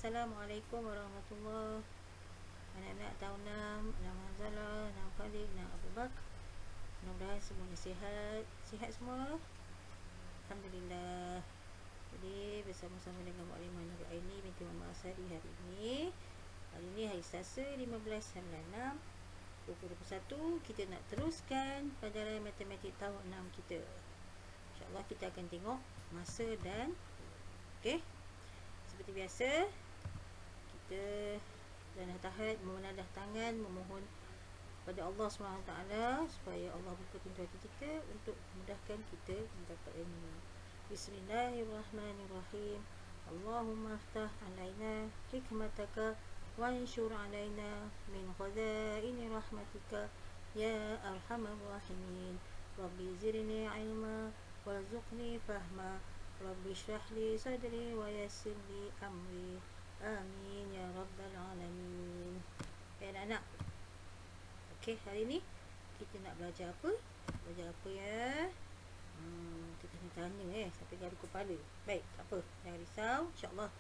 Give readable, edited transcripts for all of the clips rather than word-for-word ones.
Assalamualaikum warahmatullahi. Anak-anak tahun 6, Anak Manzalah, Anak Khalid, Anak Abu Bakar. Mudah-mudahan semuanya sihat. Sihat semua? Alhamdulillah. Jadi bersama-sama dengan Muklimah Nurul Aini binti Muhammad Asari hari ini. Hari ini hari Selasa 15/6 pukul 21. Kita nak teruskan pelajaran matematik tahun 6 kita. InsyaAllah kita akan tengok masa dan okey. Seperti biasa, kita dan tahap memenadah tangan memohon kepada Allah SWT supaya Allah buka pintu hati kita untuk memudahkan kita mendapat ilmu. Bismillahirrahmanirrahim. Allahumma aftah alaina hikmataka wanshur alaina min khazaini rahmatika ya arhamar rahimin. Rabbi zidni ilma warzuqni fahma. Rabbi shrah li sadri wa yassir li amri. Amin ya rabbal alamin. Anak-anak, okey, hari ni kita nak belajar apa? Belajar apa ya? Kita tanya sampai garu kepala. Baik, tak apa, jangan risau. InsyaAllah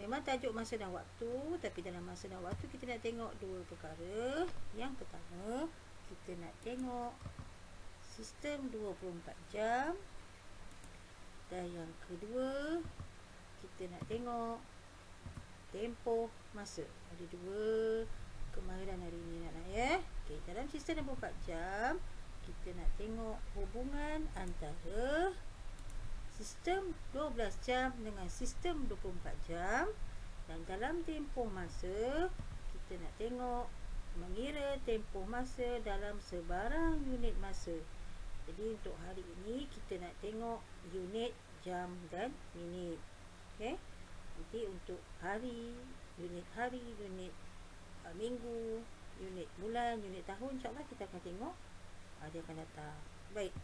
memang tajuk masa dan waktu, tapi dalam masa dan waktu kita nak tengok dua perkara. Yang pertama, kita nak tengok sistem 24 jam. Dan yang kedua, kita nak tengok tempoh masa. Ada dua kemahiran hari ini anak-anak ya. Okay, dalam sistem 24 jam, kita nak tengok hubungan antara sistem 12 jam dengan sistem 24 jam. Dan dalam tempoh masa, kita nak tengok mengira tempoh masa dalam sebarang unit masa. Jadi untuk hari ini kita nak tengok unit jam dan minit. Okey. Nanti untuk hari, unit minggu, unit bulan, unit tahun, insya-Allah kita akan tengok dia akan datang. Baik.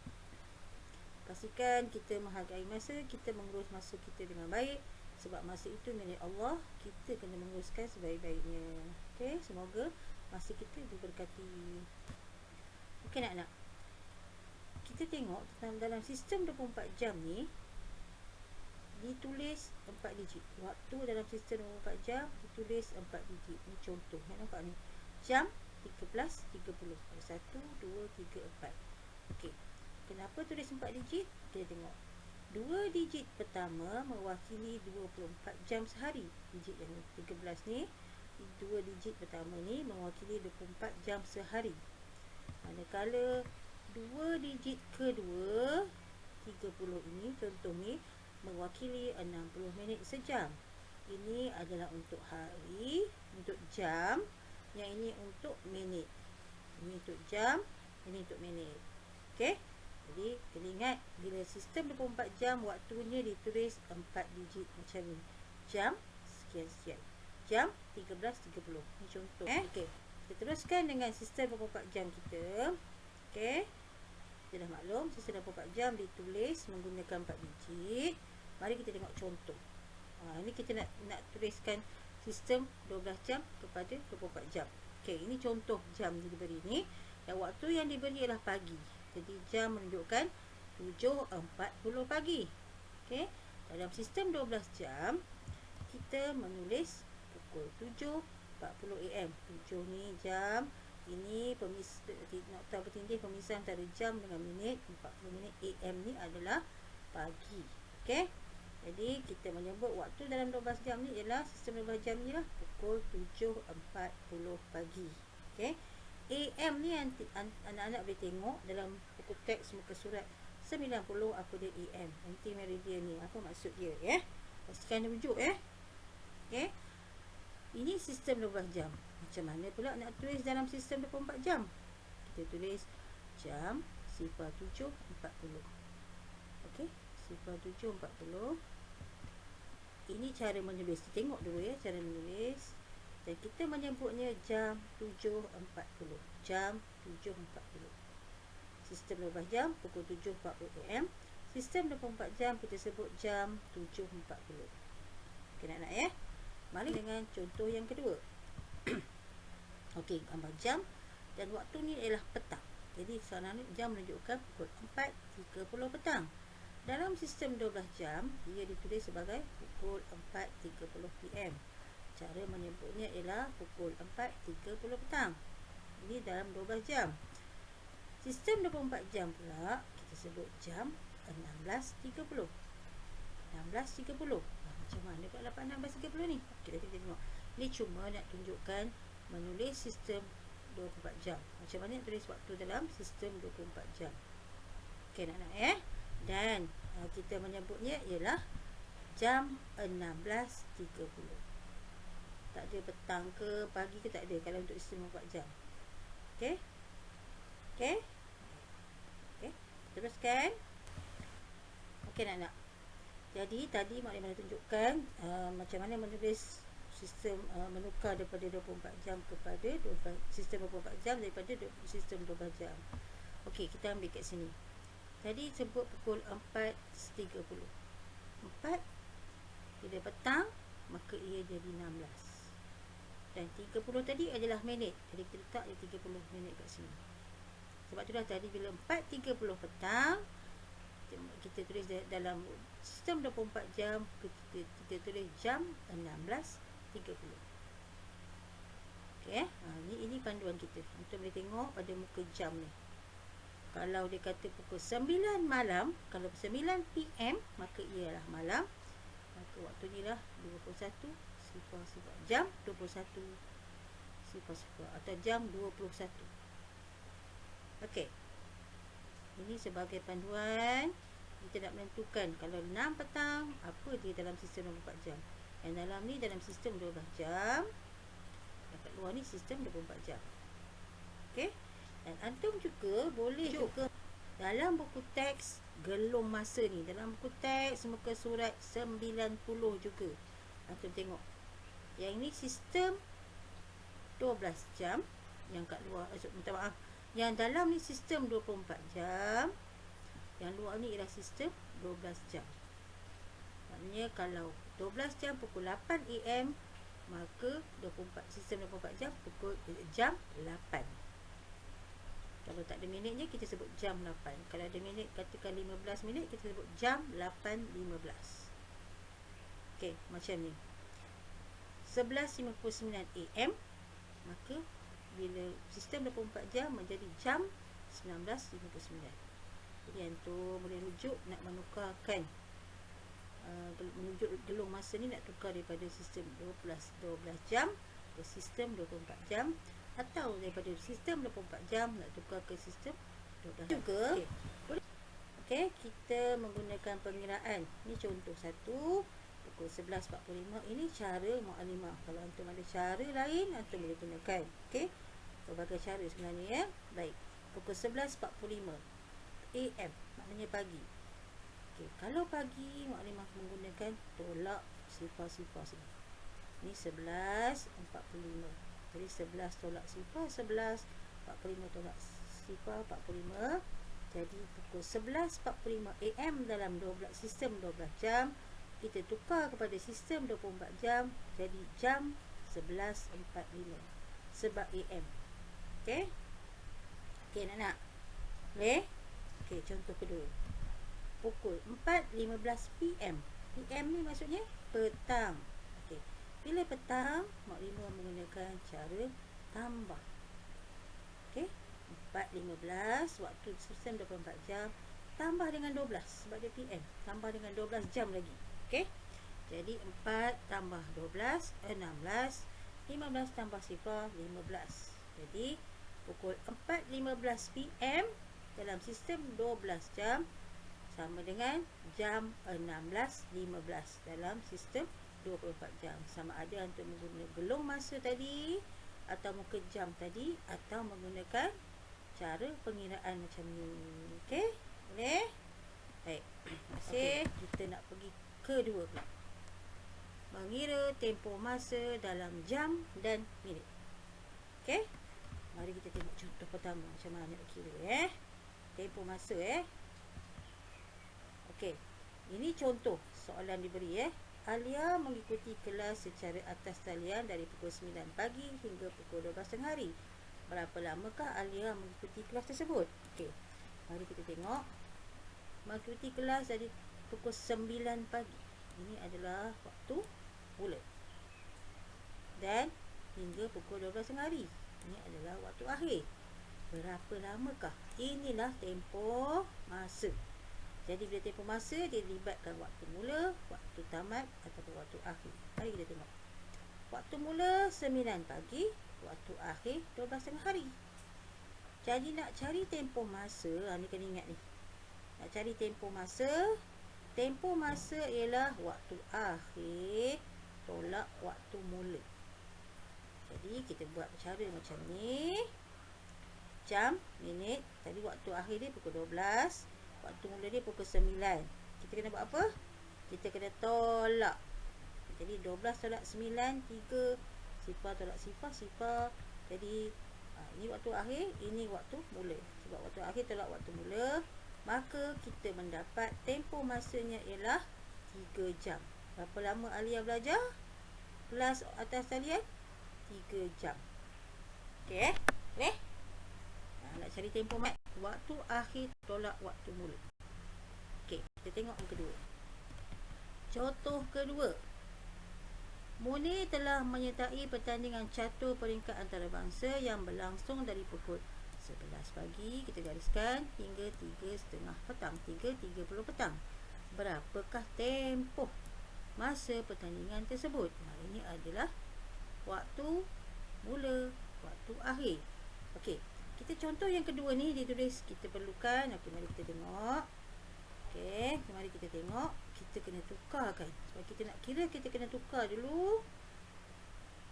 Pastikan kita menghargai masa, kita mengurus masa kita dengan baik sebab masa itu milik Allah, kita kena menguruskan sebaik-baiknya. Okey, semoga masa kita diberkati. Okey nak. Kita tengok dalam sistem 24 jam ni ditulis 4 digit. Waktu dalam sistem 24 jam ditulis 4 digit. Ni contoh. Nampak ni? Jam 13.30. 1, 2, 3, 4. Okey. Kenapa tulis 4 digit? Kita tengok. 2 digit pertama mewakili 24 jam sehari. Digit yang 13 ni, 2 digit pertama ni mewakili 24 jam sehari. Manakala 2 digit kedua 30 ini, contoh ni, mewakili 60 minit sejam. Ini adalah untuk hari, untuk jam. Yang ini untuk minit. Ini untuk jam, ini untuk minit. Okey. Jadi kena ingat, bila sistem 24 jam waktunya ditulis 4 digit macam ni. Jam sekian-sekian. Jam 13.30. Ini contoh. Okey. Kita teruskan dengan sistem 24 jam kita. Okey. Kita dah maklum sistem 24 jam ditulis menggunakan 4 digit. Mari kita tengok contoh. Ini kita nak tuliskan sistem 12 jam kepada 24 jam. Okey, ini contoh jam yang diberi ni. Dan waktu yang diberi ialah pagi. Jadi jam menunjukkan 7.40 pagi. Okey. Dalam sistem 12 jam kita menulis pukul 7.40 AM. 7 ni jam. Ini nokta bertindih pemisah antara jam dengan minit. 40 minit AM ni adalah pagi. Okey. Jadi kita menyebut waktu dalam 12 jam ni ialah sistem 12 jam ni lah pukul 7.40 pagi. Okey. AM ni anak-anak boleh tengok dalam buku teks muka surat 90 apa dia AM. Anti-meridian ni apa maksud dia ya. Pastikan rujuk ya. Okey. Ini sistem 12 jam. Macam mana pula nak tulis dalam sistem 24 jam? Kita tulis jam 07.40. Okey, 07.40. Ini cara menulis. Kita tengok dulu ya cara menulis. Dan kita menyebutnya jam 7.40. Jam 7.40. Sistem 12 jam pukul 7.40 AM. Sistem 24 jam kita sebut jam 7.40. Okey nak ya. Mari dengan contoh yang kedua. Okey, gambar jam dan waktu ni ialah petang. Jadi sekarang ni jam menunjukkan pukul 4.30 petang. Dalam sistem 12 jam, ia ditulis sebagai pukul 4.30 PM. Cara menyebutnya ialah pukul 4.30 petang. Ini dalam 12 jam. Sistem 24 jam pula kita sebut jam 16.30. 16.30. Macam mana pula dapat 16.30 ni? Kita tengok. Ni cuma nak tunjukkan menulis sistem 24 jam. Macam mana nak tulis waktu dalam sistem 24 jam. Okey nak Dan kita menyebutnya ialah jam 16.30. Tak ada petang ke pagi ke, tak ada kalau untuk sistem 24 jam. Okey? Okey? Okey. Teruskan. Okey nak. Jadi tadi Mak Limah tunjukkan macam mana menulis sistem menukar daripada 24 jam kepada sistem 24 jam daripada sistem 12 jam. Okey, kita ambil kat sini. Tadi sebut pukul 4.30. 4 bila petang, maka ia jadi 16. Dan 30 tadi adalah minit. Jadi kita letak dia 30 minit kat sini. Sebab itulah tadi bila 4.30 petang, kita tulis dalam sistem 24 jam, kita tulis jam 16.30. Okey, ini panduan kita. Kita boleh tengok pada muka jam ni. Kalau dia kata pukul 9 malam, kalau 9 PM, maka ialah malam. Maka waktu ni lah 21.00 jam 21.00 atau jam 21. Okey. Ini sebagai panduan kita nak menentukan kalau 6 petang apa dia dalam sistem 24 jam. Yang dalam ni dalam sistem 12 jam. Yang kat luar ni sistem 24 jam. Okey. Dan antum juga boleh juga dalam buku teks gelung masa ni, dalam buku teks muka surat 90 juga. Antum tengok. Yang ini sistem 12 jam, yang kat luar minta maaf. Yang dalam ni sistem 24 jam. Yang luar ni ialah sistem 12 jam. Maknanya kalau 12 jam pukul 8 AM, maka sistem 24 jam pukul jam 8. Kalau tak ada minitnya, kita sebut jam 8. Kalau ada minit, katakan 15 minit, kita sebut jam 8.15. Okey, macam ni. 11.59 AM, maka bila sistem 24 jam menjadi jam 19.59. Jadi antum boleh rujuk nak menukarkan menunjuk gelung masa ni, nak tukar daripada sistem 12 jam ke sistem 24 jam, atau daripada sistem 24 jam nak tukar ke sistem 12 jam juga. Okey, kita menggunakan pengiraan. Ni contoh satu, pukul 11.45. Ini cara Mu'allimah. Kalau antum ada cara lain, antum boleh gunakan. Okey, berbagai cara sebenarnya ya. Baik, pukul 11.45 AM, maknanya pagi. Okey, kalau pagi Mu'allimah menggunakan tolak sifar-sifar sini. Ini 11.45. Jadi 11 tolak sifar 11, 45 tolak sifar 45. Jadi pukul 11.45 AM dalam sistem 12 jam, kita tukar kepada sistem 24 jam, jadi jam 11.45 sebab AM. Okey? Okey nak? Boleh? Okey, contoh kedua. Pukul 4.15 PM. PM ni maksudnya petang. Okey. Bila petang, Mak Limah menggunakan cara tambah. Okey? 4.15 waktu sistem 24 jam tambah dengan 12 sebab dia PM. Tambah dengan 12 jam lagi. Okey? Jadi 4 tambah 12 16, 15 tambah sifar 15. Jadi pukul 4.15 PM dalam sistem 12 jam sama dengan jam 16.15 dalam sistem 24 jam. Sama ada untuk menggunakan gelung masa tadi atau muka jam tadi, atau menggunakan cara pengiraan macam ni. Okey? Boleh? Baik. Terima kasih. Kita nak pergi kedua pula. Mengira tempoh masa dalam jam dan minit. Okey? Mari kita tengok contoh pertama macam mana nak kira tempoh masa Okey. Ini contoh soalan diberi Alia mengikuti kelas secara atas talian dari pukul 9 pagi hingga pukul 12 tengah hari. Berapa lamakah Alia mengikuti kelas tersebut? Okey. Mari kita tengok. mengikuti kelas dari pukul 9 pagi. Ini adalah waktu mula. Dan hingga pukul 12 tengah hari. Ini adalah waktu akhir. Berapa lamakah? Inilah tempoh masa. Jadi bila tempoh masa, dia libatkan waktu mula, waktu tamat ataupun waktu akhir. Mari kita tengok. Waktu mula 9 pagi, waktu akhir 12 tengah hari. Jadi nak cari tempoh masa, ni kena ingat ni. Nak cari tempoh masa ialah waktu akhir tolak waktu mula. Jadi kita buat cara macam ni. Jam, minit, tadi waktu akhir dia pukul 12, waktu mula dia pukul 9. Kita kena buat apa? Kita kena tolak. Jadi 12 tolak 9, 3, sifar tolak sifar. Jadi ini waktu akhir, ini waktu mula. Sebab waktu akhir tolak waktu mula, maka kita mendapat tempoh masanya ialah 3 jam. Berapa lama Alia belajar? Kelas atas talian 3 jam. Okey, boleh? Nak cari tempoh waktu akhir tolak waktu mula. Okey, kita tengok yang kedua. Contoh kedua. Munir telah menyertai pertandingan catur peringkat antarabangsa yang berlangsung dari pukul 11 pagi, kita gariskan, hingga 3.30 petang. 3.30 petang. Berapakah tempoh masa pertandingan tersebut? Ini adalah waktu mula, waktu akhir. Okey, kita contoh yang kedua ni dia tulis kita perlukan. Okey, mari kita tengok. Okey, mari kita tengok. Kita kena tukarkan. Sebab kita nak kira, kita kena tukar dulu.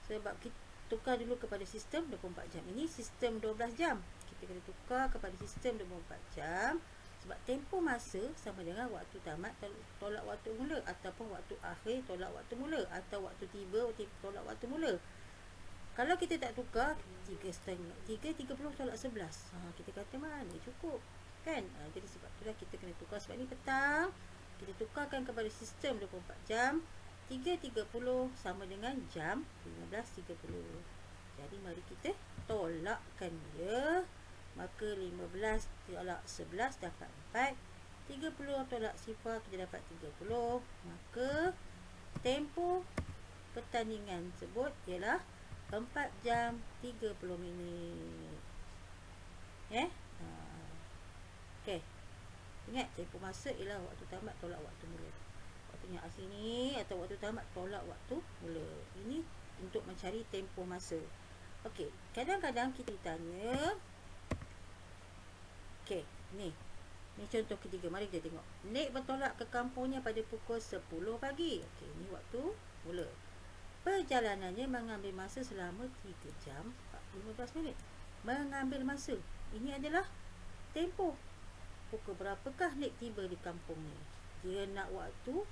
Sebab kita tukar dulu kepada sistem 24 jam. Ini sistem 12 jam. Kita kena tukar kepada sistem 24 jam. Sebab tempoh masa sama dengan waktu tamat tolak waktu mula, ataupun waktu akhir tolak waktu mula, atau waktu tiba tolak waktu mula. Kalau kita tak tukar, 3.30 tolak 11. Kita kata mana cukup, kan? Jadi sebab itulah kita kena tukar. Sebab ni petang, kita tukarkan kepada sistem 24 jam. 3.30 sama dengan jam 15.30. Jadi mari kita tolakkan dia. Maka 15 tolak 11 dapat 4. 30 tolak sifar kita dapat 30. Maka tempoh pertandingan tersebut ialah 4 jam 30 minit. Okey. Ingat, tempoh masa ialah waktu tamat tolak waktu mula. Waktu yang asli ni atau waktu tamat tolak waktu mula. Ini untuk mencari tempoh masa. Okey, kadang-kadang kita ditanya. Okey, ni contoh ketiga. Mari kita tengok. Nik bertolak ke kampungnya pada pukul 10 pagi. Okey, ni waktu mula. Perjalanannya mengambil masa selama 3 jam 15 minit. Mengambil masa. Ini adalah tempoh. Pukul berapakah Nik tiba di kampung ni? Dia nak waktu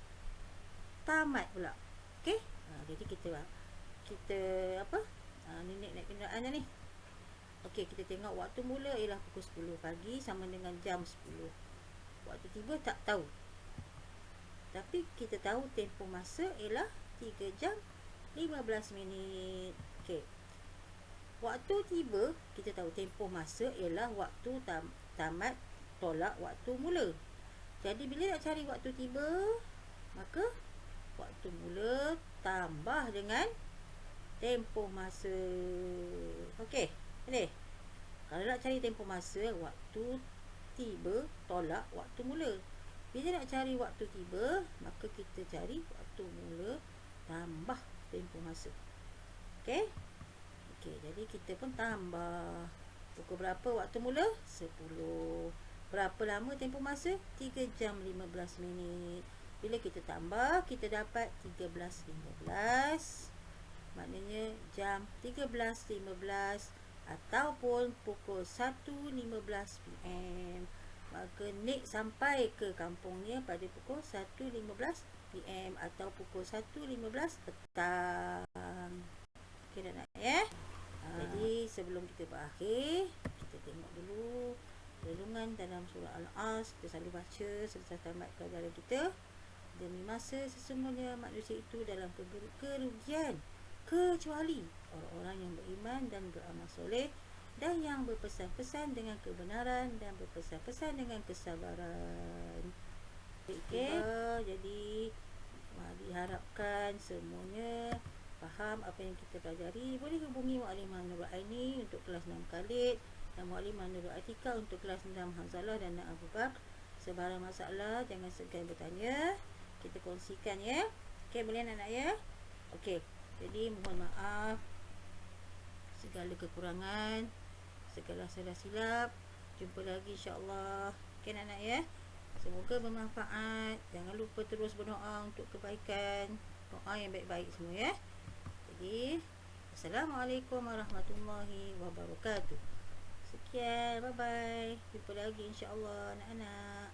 tamat pula. Okey? Jadi kita apa? Ni Nik naik kenderaan ni. Okey, kita tengok waktu mula ialah pukul 10 pagi sama dengan jam 10. Waktu tiba tak tahu. Tapi kita tahu tempoh masa ialah 3 jam 15 minit. Okey. Waktu tiba, kita tahu tempoh masa ialah waktu tamat tolak waktu mula. Jadi bila nak cari waktu tiba, maka waktu mula tambah dengan tempoh masa. Okey, boleh? Kalau nak cari tempoh masa, waktu tiba tolak waktu mula. Bila nak cari waktu tiba, maka kita cari waktu mula tambah tempoh masa. Okey? Okey, jadi kita pun tambah. Pukul berapa waktu mula? 10. Berapa lama tempoh masa? 3 jam 15 minit. Bila kita tambah, kita dapat 13.15. Maknanya jam 13.15 ataupun pukul 1.15 PM. Maka Nik sampai ke kampungnya pada pukul 1.15 PM atau pukul 1.15 petang. Okey dah nak ya? Jadi sebelum kita berakhir, kita tengok dulu renungan dalam surah Al-As. Kita selalu baca selesai tamat pelajaran kita. Demi masa sesungguhnya manusia itu dalam kerugian kecuali orang-orang yang beriman dan beramal soleh dan yang berpesan-pesan dengan kebenaran dan berpesan-pesan dengan kesabaran. Okey, jadi diharapkan semuanya faham apa yang kita pelajari. Boleh hubungi Muallimah Nurul Aini untuk kelas 6 Khalid dan Muallimah Nurul Atika untuk kelas 6 Hamzalah dan Abu Bakar. Sebarang masalah jangan segan bertanya, kita kongsikan ya. Okey, boleh anak-anak ya. Okey, jadi mohon maaf segala kekurangan, segala salah silap. Jumpa lagi insya-Allah. Okey anak-anak ya. Semoga bermanfaat. Jangan lupa terus berdoa untuk kebaikan. Doa yang baik-baik semua ya. Jadi, Assalamualaikum warahmatullahi wabarakatuh. Sekian, bye-bye. Jumpa lagi insya-Allah anak-anak.